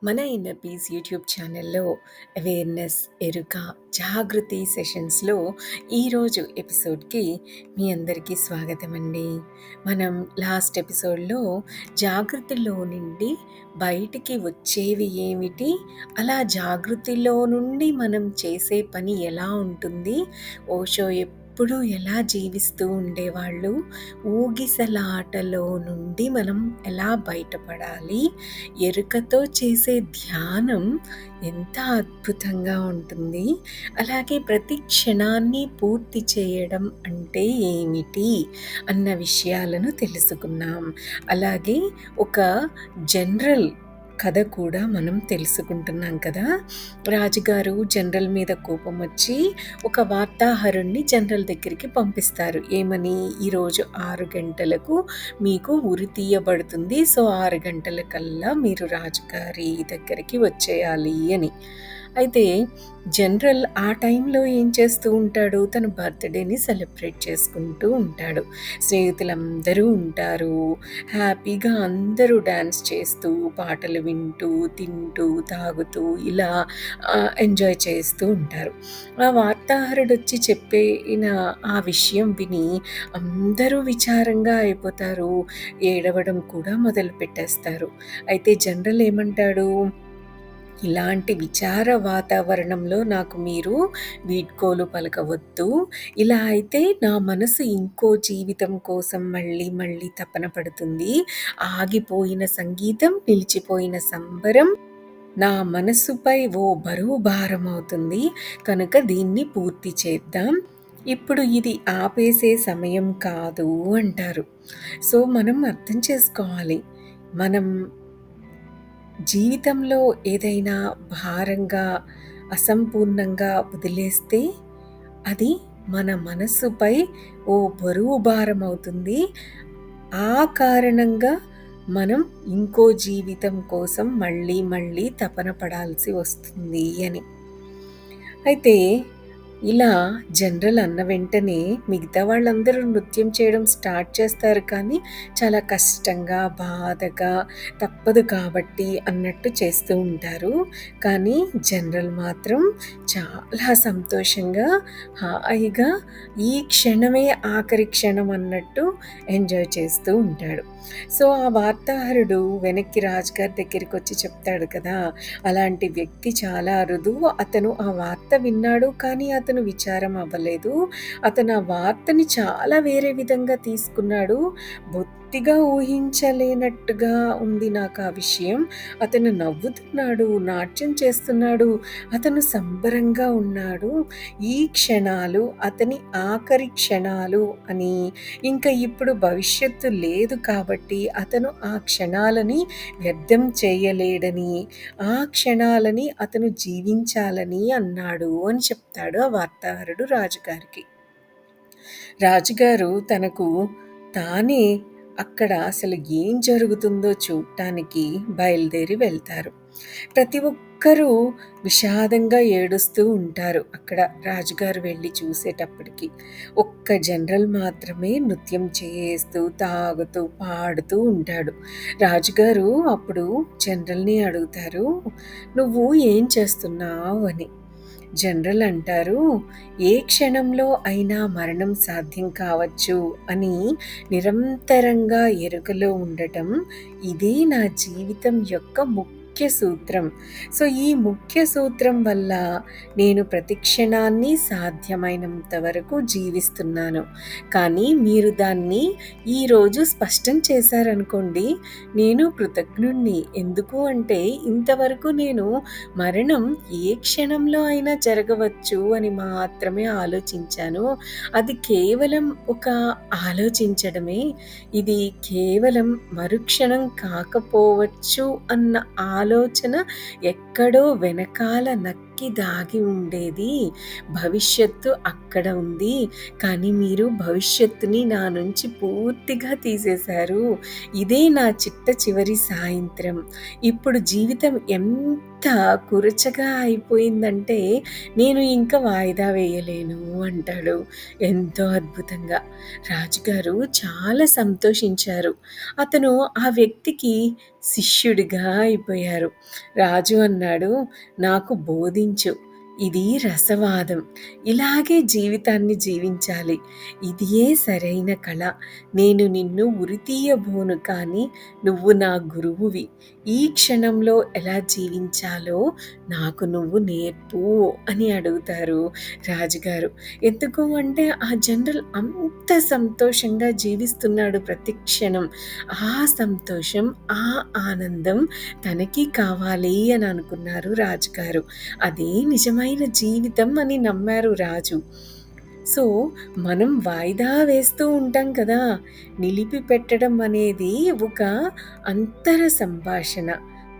మన inner peace YouTube ఛానల్లో awareness, ఎరుక, జాగృతి సెషన్స్లో ఈరోజు ఎపిసోడ్కి మీ అందరికీ స్వాగతం అండి. మనం లాస్ట్ ఎపిసోడ్లో జాగృతిలో నుండి బయటికి వచ్చేవి ఏమిటి, అలా జాగృతిలో నుండి మనం చేసే పని ఎలా ఉంటుంది, ఓషో ఎప్పుడు ఎలా జీవిస్తూ ఉండేవాళ్ళు, ఊగిసలాటలో నుండి మనం ఎలా బయటపడాలి, ఎరుకతో చేసే ధ్యానం ఎంత అద్భుతంగా ఉంటుంది, అలాగే ప్రతి క్షణాన్ని పూర్తి చేయడం అంటే ఏమిటి అన్న విషయాలను తెలుసుకున్నాం. అలాగే ఒక జనరల్ కథ కూడా మనం తెలుసుకుంటున్నాం కదా. రాజుగారు జనరల్ మీద కోపం వచ్చి ఒక వార్తాహరుణ్ణి జనరల్ దగ్గరికి పంపిస్తారు. ఏమని, ఈరోజు 6 గంటలకు మీకు ఉరి తీయబడుతుంది, సో 6 గంటలకల్లా మీరు రాజుగారి దగ్గరికి వచ్చేయాలి అని. అయితే జనరల్ ఆ టైంలో ఏం చేస్తూ ఉంటాడు, తన బర్త్డేని సెలబ్రేట్ చేసుకుంటూ ఉంటాడు. స్నేహితులందరూ ఉంటారు, హ్యాపీగా అందరూ డ్యాన్స్ చేస్తూ, పాటలు వింటూ, తింటూ, తాగుతూ ఇలా ఎంజాయ్ చేస్తూ ఉంటారు. ఆ వార్తాహరుడు వచ్చి చెప్పిన ఆ విషయం విని అందరూ విచారంగా అయిపోతారు, ఏడవడం కూడా మొదలు పెట్టేస్తారు. అయితే జనరల్ ఏమంటాడు, ఇలాంటి విచార వాతావరణంలో నాకు మీరు వీడ్కోలు పలకవద్దు, ఇలా అయితే నా మనసు ఇంకో జీవితం కోసం మళ్ళీ మళ్ళీ తపన పడుతుంది, ఆగిపోయిన సంగీతం, నిలిచిపోయిన సంబరం నా మనస్సుపై ఓ బరువు భారం అవుతుంది, కనుక దీన్ని పూర్తి చేద్దాం, ఇప్పుడు ఇది ఆపేసే సమయం కాదు అంటారు. సో మనం అర్థం చేసుకోవాలి, మనం జీవితంలో ఏదైనా భారంగా, అసంపూర్ణంగా వదిలేస్తే అది మన మనస్సుపై ఓ బరువు భారం అవుతుంది. ఆ కారణంగా మనం ఇంకో జీవితం కోసం మళ్ళీ మళ్ళీ తపన పడాల్సి వస్తుంది అని. అయితే ఇలా జనరల్ అన్న వెంటనే మిగతా వాళ్ళందరూ నృత్యం చేయడం స్టార్ట్ చేస్తారు, కానీ చాలా కష్టంగా, బాధగా, తప్పదు కాబట్టి అన్నట్టు చేస్తూ ఉంటారు. కానీ జనరల్ మాత్రం చాలా సంతోషంగా, హాయిగా ఈ క్షణమే ఆఖరి క్షణం అన్నట్టు ఎంజాయ్ చేస్తూ ఉంటాడు. సో ఆ వార్తాహరుడు వెనక్కి రాజుగారి దగ్గరికి వచ్చి చెప్తాడు కదా, అలాంటి వ్యక్తి చాలా అరుదు, అతను ఆ వార్త విన్నాడు కానీ అతను విచారం అవ్వలేదు, అతను ఆ వార్తని చాలా వేరే విధంగా తీసుకున్నాడు, బొత్తిగా ఊహించలేనట్టుగా ఉంది నాకు ఆ విషయం, అతను నవ్వుతున్నాడు, నాట్యం చేస్తున్నాడు, అతను సంబరంగా ఉన్నాడు, ఈ క్షణాలు అతని ఆఖరి క్షణాలు అని, ఇంకా ఇప్పుడు భవిష్యత్తు లేదు కాబట్టి అతను ఆ క్షణాలని వ్యర్థం చేయలేడని, ఆ క్షణాలని అతను జీవించాలని అన్నాడు అని చెప్తాడు ఆ వార్తాహరుడు రాజుగారికి. రాజుగారు తనకు తానే అక్కడ అసలు ఏం జరుగుతుందో చూడటానికి బయలుదేరి వెళ్తారు. ప్రతి ఒక్కరూ విషాదంగా ఏడుస్తూ ఉంటారు అక్కడ రాజుగారు వెళ్ళి చూసేటప్పటికి. ఒక్క జనరల్ మాత్రమే నృత్యం చేస్తూ, తాగుతూ, పాడుతూ ఉంటాడు. రాజుగారు అప్పుడు జనరల్ని అడుగుతారు, నువ్వు ఏం చేస్తున్నావు అని. జనరల్ అంటారు, ఏ క్షణంలో అయినా మరణం సాధ్యం కావచ్చు అని నిరంతరంగా ఎరుకలో ఉండటం, ఇదే నా జీవితం యొక్క ముఖ్య సూత్రం. సో ఈ ముఖ్య సూత్రం వల్ల నేను ప్రతి క్షణాన్ని సాధ్యమైనంత వరకు జీవిస్తున్నాను. కానీ మీరు దాన్ని ఈరోజు స్పష్టం చేశారనుకోండి, నేను కృతజ్ఞుణ్ణి. ఎందుకు అంటే ఇంతవరకు నేను మరణం ఏ క్షణంలో అయినా జరగవచ్చు అని మాత్రమే ఆలోచించాను. అది కేవలం ఒక ఆలోచించడమే. ఇది కేవలం మరుక్షణం కాకపోవచ్చు అన్న ఆలోచన ఎక్కడో వెనకాల వెనక్కి దాగి ఉండేది. భవిష్యత్తు అక్కడ ఉంది. కానీ మీరు భవిష్యత్తుని నా నుంచి పూర్తిగా తీసేశారు. ఇదే నా చిట్ట చివరి సాయంత్రం. ఇప్పుడు జీవితం ఎంత కురచగా అయిపోయిందంటే నేను ఇంక వాయిదా వేయలేను అంటాడు. ఎంతో అద్భుతంగా. రాజుగారు చాలా సంతోషించారు. అతను ఆ వ్యక్తికి శిష్యుడిగా అయిపోయారు. రాజు అన్నాడు, "నాకు బోధించు. ఇది రసవాదం. ఇలాగే జీవితాన్ని జీవించాలి. ఇదియే సరైన కళ. నేను నిన్ను ఉరితీయబోను కానీ నువ్వు నా గురువువి. ఈ క్షణంలో ఎలా జీవించాలో నాకు నువ్వు నేర్పు" అని అడుగుతారు రాజుగారు. ఎందుకు అంటే ఆ జనరల్ అంత సంతోషంగా జీవిస్తున్నాడు ప్రతి క్షణం. ఆ సంతోషం, ఆ ఆనందం తనకి కావాలి అని అనుకున్నారు రాజుగారు. అదే నిజమైన జీవితం అని నమ్మారు రాజు. సో, మనం వాయిదా వేస్తూ ఉంటాం కదా! నిలిపి పెట్టడం అనేది ఒక అంతర సంభాషణ.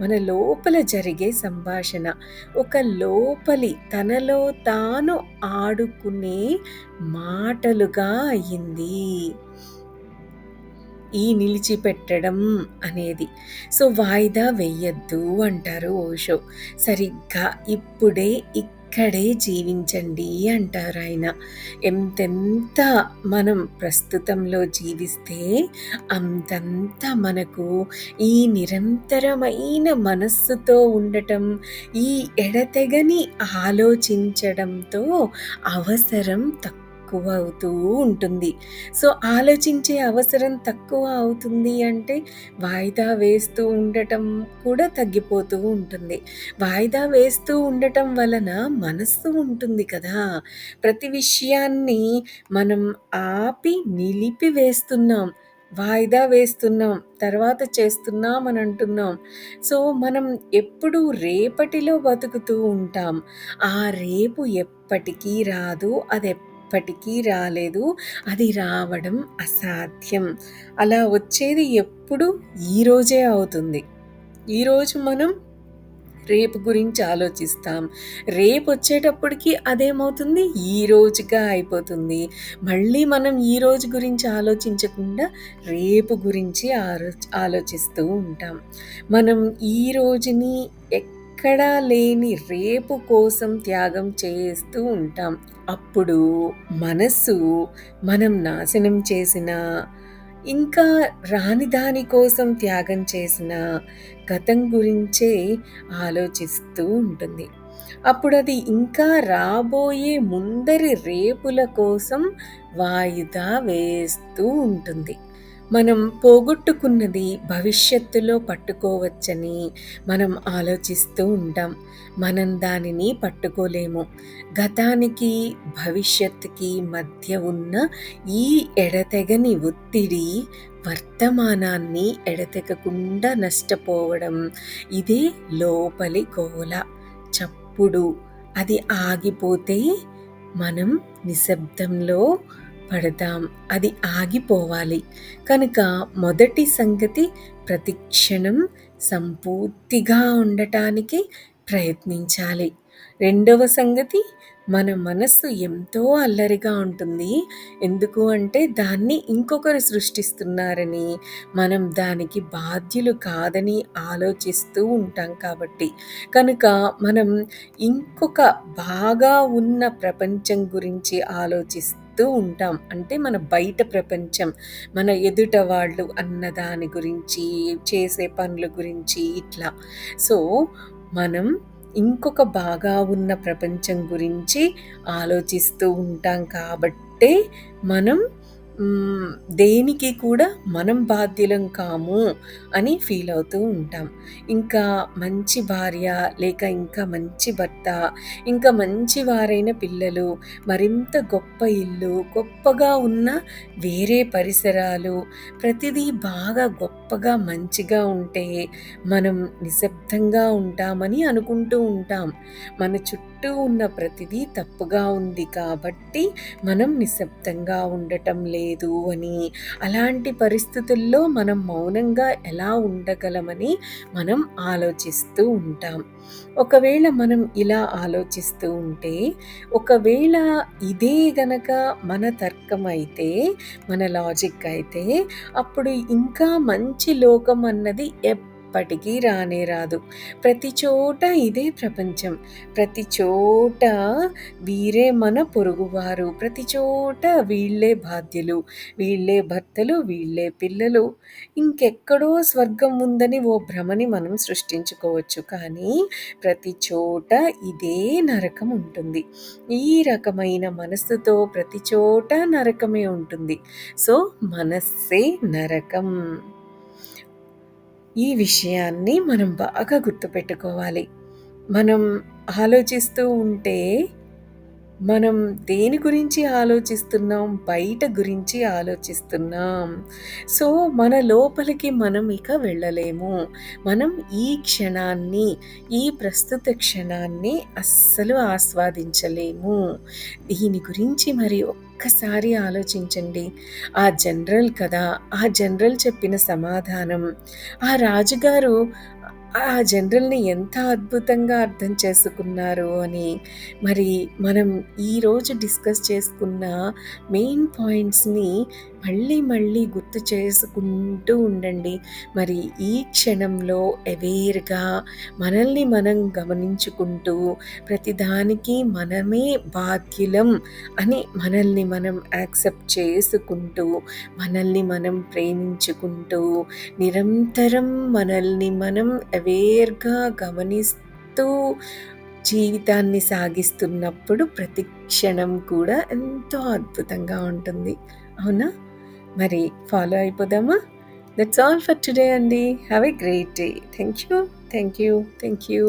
మన లోపల జరిగే సంభాషణ. ఒక లోపలి తనలో తాను ఆడుకునే మాటలుగా అయింది. ఈ నిలిచిపెట్టడం అనేది. సో, వాయిదా వెయ్యొద్దు అంటారు ఓషో. సరిగ్గా ఇప్పుడే, ఇక్కడే జీవించండి అంటారాయన. ఎంతెంత మనం ప్రస్తుతంలో జీవిస్తే అంతంత మనకు ఈ నిరంతరమైన మనస్సుతో ఉండటం, ఈ ఎడతెగని ఆలోచించడంతో అవసరం తక్కువ అవుతూ ఉంటుంది. సో, ఆలోచించే అవసరం తక్కువ అవుతుంది అంటే వాయిదా వేస్తూ ఉండటం కూడా తగ్గిపోతూ ఉంటుంది. వాయిదా వేస్తూ ఉండటం వలన మనస్సు ఉంటుంది కదా! ప్రతి విషయాన్ని మనం ఆపి నిలిపి వేస్తున్నాం. వాయిదా వేస్తున్నాం. తర్వాత చేస్తున్నాం అని అంటున్నాం. సో, మనం ఎప్పుడూ రేపటిలో బతుకుతూ ఉంటాం. ఆ రేపు ఎప్పటికీ రాదు. అదెప్పటికీ రాలేదు. అది రావడం అసాధ్యం. అలా వచ్చేది ఎప్పుడు ఈరోజే అవుతుంది. ఈరోజు మనం రేపు గురించి ఆలోచిస్తాం. రేపొచ్చేటప్పటికి అదేమవుతుంది? ఈ రోజుగా అయిపోతుంది. మళ్ళీ మనం ఈ రోజు గురించి ఆలోచించకుండా రేపు గురించి ఆలోచిస్తూ ఉంటాం. మనం ఈ రోజుని ఎక్కడా లేని రేపు కోసం త్యాగం చేస్తూ ఉంటాం. అప్పుడు మనస్సు మనం నాశనం చేసిన, ఇంకా రాని దాని కోసం త్యాగం చేసిన గతం గురించే ఆలోచిస్తూ ఉంటుంది. అప్పుడది ఇంకా రాబోయే ముందరి రేపుల కోసం వాయిదా వేస్తూ ఉంటుంది. మనం పోగొట్టుకున్నది భవిష్యత్తులో పట్టుకోవచ్చని మనం ఆలోచిస్తూ ఉంటాం. మనం దానిని పట్టుకోలేము. గతానికి, భవిష్యత్తుకి మధ్య ఉన్న ఈ ఎడతెగని ఒత్తిడి వర్తమానాన్ని ఎడతెగకుండా నష్టపోవడం. ఇదే లోపలి గోల, చప్పుడు. అది ఆగిపోతే మనం నిశ్శబ్దంలో పడతాం. అది ఆగిపోవాలి. కనుక మొదటి సంగతి ప్రతిక్షణం సంపూర్తిగా ఉండటానికి ప్రయత్నించాలి. రెండవ సంగతి మన మనస్సు ఎంతో అల్లరిగా ఉంటుంది. ఎందుకు అంటే దాన్ని ఇంకొకరు సృష్టిస్తున్నారని, మనం దానికి బాధ్యులు కాదని ఆలోచిస్తూ ఉంటాం కాబట్టి. కనుక మనం ఇంకొక బాగా ఉన్న ప్రపంచం గురించి ఆలోచిస్తూ ఉంటాం. అంటే మన బయట ప్రపంచం, మన ఎదుట వాళ్ళు అన్న దాని గురించి, చేసే పనుల గురించి ఇట్లా. సో, మనం ఇంకొక బాగా ఉన్న ప్రపంచం గురించి ఆలోచిస్తూ ఉంటాం కాబట్టే మనం దేనికి కూడా మనం బాధ్యులం కాము అని ఫీల్ అవుతూ ఉంటాం. ఇంకా మంచి భార్య, లేక ఇంకా మంచి భర్త, ఇంకా మంచి వారైన పిల్లలు, మరింత గొప్ప ఇల్లు, గొప్పగా ఉన్న వేరే పరిసరాలు, ప్రతిదీ బాగా గొప్పగా మంచిగా ఉంటే మనం నిశ్శబ్దంగా ఉంటామని అనుకుంటూ ఉంటాం. మన చుట్టూ ఉన్న ప్రతిదీ తప్పుగా ఉంది కాబట్టి మనం నిశ్శబ్దంగా ఉండటం లేదు లేదు అని. అలాంటి పరిస్థితుల్లో మనం మౌనంగా ఎలా ఉండగలమని మనం ఆలోచిస్తూ ఉంటాం. ఒకవేళ మనం ఇలా ఆలోచిస్తూ ఉంటే, ఒకవేళ ఇదే గనక మన తర్కమైతే, మన లాజిక్ అయితే, అప్పుడు ఇంకా మంచి లోకం అన్నది ఎప్పటికీ రానే రాదు. ప్రతి చోట ఇదే ప్రపంచం. ప్రతి చోట వీరే మన పొరుగువారు. ప్రతి చోట వీళ్ళే బాధ్యులు. వీళ్ళే భర్తలు, వీళ్ళే పిల్లలు. ఇంకెక్కడో స్వర్గం ఉందని ఓ భ్రమని మనం సృష్టించుకోవచ్చు. కానీ ప్రతి చోట ఇదే నరకం ఉంటుంది. ఈ రకమైన మనస్సుతో ప్రతి చోట నరకమే ఉంటుంది. సో, మనస్సే నరకం. ఈ విషయాన్ని మనం బాగా గుర్తుపెట్టుకోవాలి. మనం ఆలోచిస్తూ ఉంటే మనం దేని గురించి ఆలోచిస్తున్నాం? బయట గురించి ఆలోచిస్తున్నాం. సో, మన లోపలికి మనం ఇక వెళ్ళలేము. మనం ఈ క్షణాన్ని, ఈ ప్రస్తుత క్షణాన్ని అస్సలు ఆస్వాదించలేము. దీని గురించి మరి ఒక్కసారి ఆలోచించండి. ఆ జనరల్ కదా! ఆ జనరల్ చెప్పిన సమాధానం, ఆ రాజుగారు ఆ జనరల్‌ని ఎంత అద్భుతంగా అర్థం చేసుకున్నారు అని. మరి మనం ఈరోజు డిస్కస్ చేసుకున్న మెయిన్ పాయింట్స్‌ని మళ్ళీ మళ్ళీ గుర్తు చేసుకుంటూ ఉండండి. మరి ఈ క్షణంలో అవేర్‌గా మనల్ని మనం గమనించుకుంటూ ప్రతిదానికి మనమే బాధ్యులం అని మనల్ని మనం యాక్సెప్ట్ చేసుకుంటూ, మనల్ని మనం ప్రేమించుకుంటూ, నిరంతరం మనల్ని మనం అవేర్‌గా గమనిస్తూ జీవితాన్ని సాగిస్తున్నప్పుడు ప్రతి క్షణం కూడా ఎంతో అద్భుతంగా ఉంటుంది. అవునా? మరి ఫాలో అయిపోదామా? దట్స్ ఆల్ ఫర్ టుడే అండి. Have a great day. Thank you. Thank you. Thank you.